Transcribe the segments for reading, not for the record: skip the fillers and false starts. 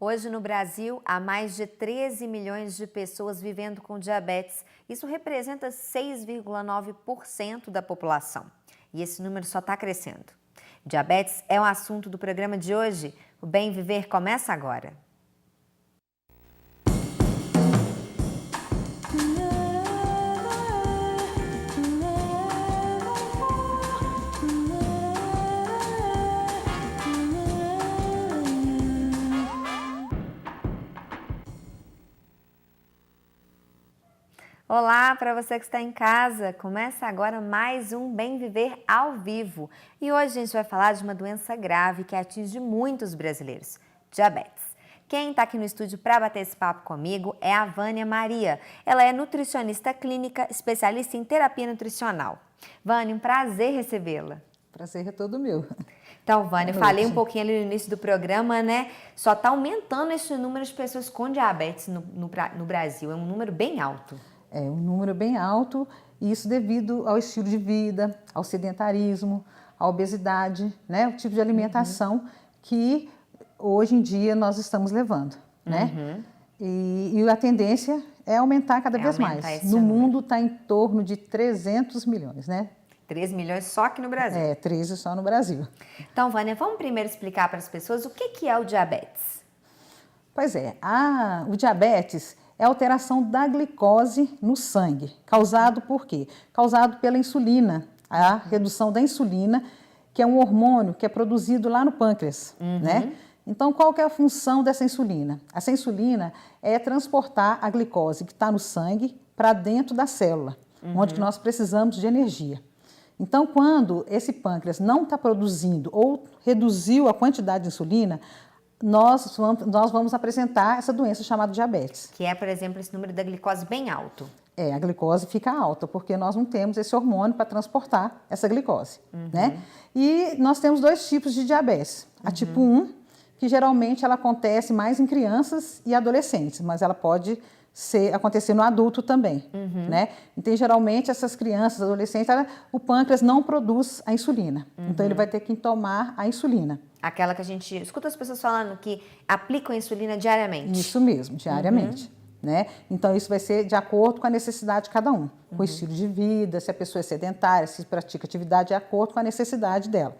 Hoje no Brasil, há mais de 13 milhões de pessoas vivendo com diabetes. Isso representa 6,9% da população. E esse número só está crescendo. Diabetes é o assunto do programa de hoje. O Bem Viver começa agora. Olá para você que está em casa, começa agora mais um Bem Viver ao vivo. E hoje a gente vai falar de uma doença grave que atinge muitos brasileiros, diabetes. Quem está aqui no estúdio para bater esse papo comigo é a Vânia Maria. Ela é nutricionista clínica, especialista em terapia nutricional. Vânia, um prazer recebê-la. Prazer é todo meu. Então, Vânia, eu falei um pouquinho ali no início do programa, né? Só está aumentando esse número de pessoas com diabetes no Brasil, é um número bem alto. É um número bem alto, e isso devido ao estilo de vida, ao sedentarismo, à obesidade, né? O tipo de alimentação que hoje em dia nós estamos levando, né? E a tendência é aumentar cada vez mais. No mundo está em torno de 300 milhões, né? 13 milhões só aqui no Brasil. 13 só no Brasil. Então, Vânia, vamos primeiro explicar para as pessoas o que é o diabetes. Pois é, o diabetes é a alteração da glicose no sangue. Causado por quê? Causado pela insulina, a redução da insulina, que é um hormônio que é produzido lá no pâncreas, né? Então, qual que é a função dessa insulina? Essa insulina é transportar a glicose que está no sangue para dentro da célula, onde nós precisamos de energia. Então, quando esse pâncreas não está produzindo ou reduziu a quantidade de insulina, nós vamos apresentar essa doença chamada diabetes. Que é, por exemplo, esse número da glicose bem alto. A glicose fica alta, porque nós não temos esse hormônio para transportar essa glicose, né? E nós temos dois tipos de diabetes. A tipo 1, que geralmente ela acontece mais em crianças e adolescentes, mas ela pode acontecer no adulto também, né? Então, geralmente, essas crianças, adolescentes, o pâncreas não produz a insulina. Então, ele vai ter que tomar a insulina. Aquela que a gente escuta as pessoas falando que aplicam a insulina diariamente. Isso mesmo, diariamente. Né? Então, isso vai ser de acordo com a necessidade de cada um. Com o estilo de vida, se a pessoa é sedentária, se pratica atividade, de acordo com a necessidade dela.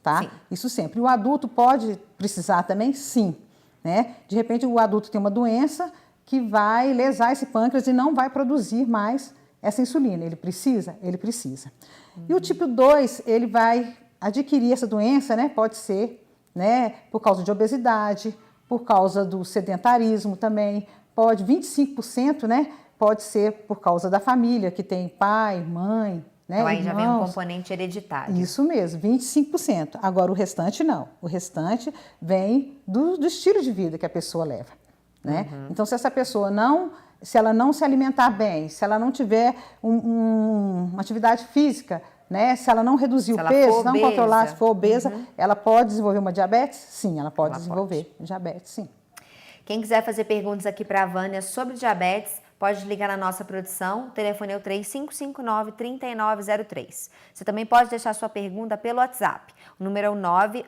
Tá? Sim. Isso sempre. E o adulto pode precisar também? Sim. Né? De repente, o adulto tem uma doença que vai lesar esse pâncreas e não vai produzir mais essa insulina. Ele precisa? Ele precisa. E o tipo 2, ele vai adquirir essa doença, né? Pode ser, né, por causa de obesidade, por causa do sedentarismo também, 25%, né, pode ser por causa da família, que tem pai, mãe, né, então aí irmãos. Já vem um componente hereditário. Isso mesmo, 25%. Agora o restante não, o restante vem do estilo de vida que a pessoa leva, né? Então se essa pessoa se ela não se alimentar bem, se ela não tiver uma atividade física, né? Se ela não reduzir o peso, não controlar, se for obesa, ela pode desenvolver uma diabetes? Sim, ela pode desenvolver diabetes, sim. Quem quiser fazer perguntas aqui para a Vânia sobre diabetes, pode ligar na nossa produção, o telefone é o 3559-3903. Você também pode deixar sua pergunta pelo WhatsApp, o número é o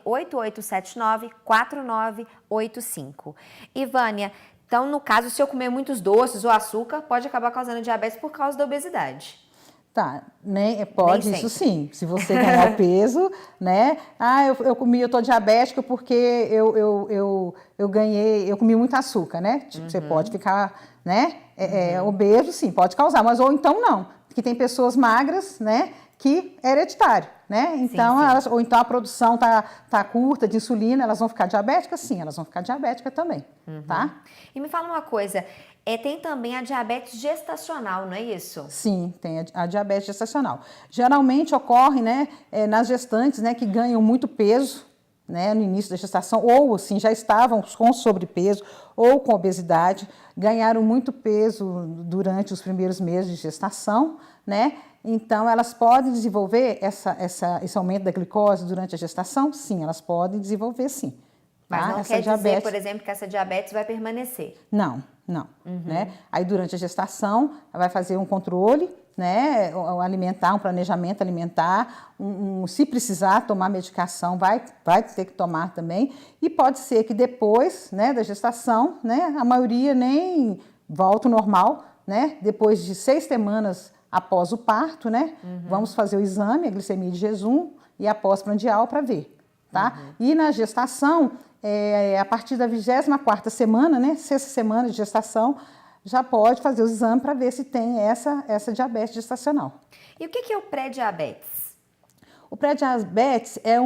98879-4985. E Vânia, então no caso, se eu comer muitos doces ou açúcar, pode acabar causando diabetes por causa da obesidade. Tá, né? Pode, isso sim. Se você ganhar o peso, né? Eu tô diabética porque eu comi muito açúcar, né? Tipo, você pode ficar, né? Obeso, sim, pode causar, mas ou então não. Porque tem pessoas magras, né? Que é hereditário, né? Então, sim. Ou então a produção tá curta de insulina, elas vão ficar diabéticas? Sim, elas vão ficar diabéticas também, tá? E me fala uma coisa, tem também a diabetes gestacional, não é isso? Sim, tem a diabetes gestacional. Geralmente ocorre, né, nas gestantes, né, que ganham muito peso, né, no início da gestação, ou assim, já estavam com sobrepeso ou com obesidade, ganharam muito peso durante os primeiros meses de gestação, né? Então, elas podem desenvolver esse aumento da glicose durante a gestação? Sim, elas podem desenvolver, sim. Mas não quer dizer, por exemplo, que essa diabetes vai permanecer? Não, né? Aí, durante a gestação, vai fazer um controle, né, alimentar, um planejamento alimentar, se precisar tomar medicação, vai ter que tomar também. E pode ser que depois, né, da gestação, né, a maioria nem volta ao normal, né, depois de 6 semanas após o parto, né, vamos fazer o exame, a glicemia de jejum e a pós-prandial para ver, tá? E na gestação, a partir da 24ª semana, né, 6ª semana de gestação, já pode fazer o exame para ver se tem essa diabetes gestacional. E o que é o pré-diabetes? O pré-diabetes é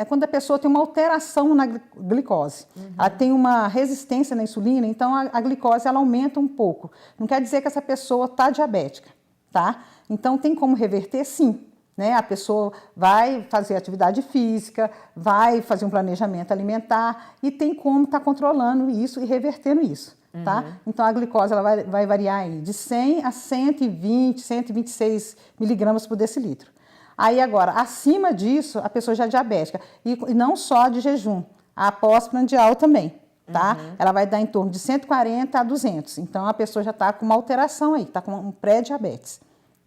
quando a pessoa tem uma alteração na glicose. Ela tem uma resistência na insulina, então a glicose ela aumenta um pouco. Não quer dizer que essa pessoa está diabética, tá? Então tem como reverter, sim. Né? A pessoa vai fazer atividade física, vai fazer um planejamento alimentar e tem como estar controlando isso e revertendo isso. Tá? Então a glicose ela vai variar aí de 100 a 120, 126 miligramas por decilitro. Aí agora, acima disso, a pessoa já é diabética. E não só de jejum, a pós-prandial também. Tá? Ela vai dar em torno de 140 a 200. Então a pessoa já está com uma alteração aí, está com um pré-diabetes.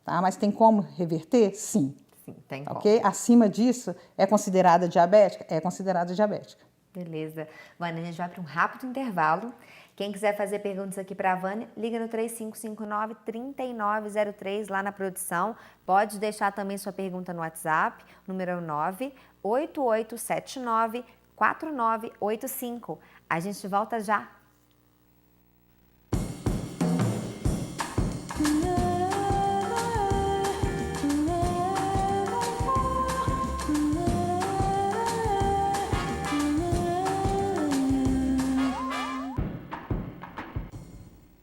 Tá? Mas tem como reverter? Sim. Sim, tem como. Ok? Acima disso, é considerada diabética? É considerada diabética. Beleza. Vânia, a gente vai para um rápido intervalo. Quem quiser fazer perguntas aqui para a Vânia, liga no 3559-3903 lá na produção. Pode deixar também sua pergunta no WhatsApp, número é o 98879-4985. A gente volta já.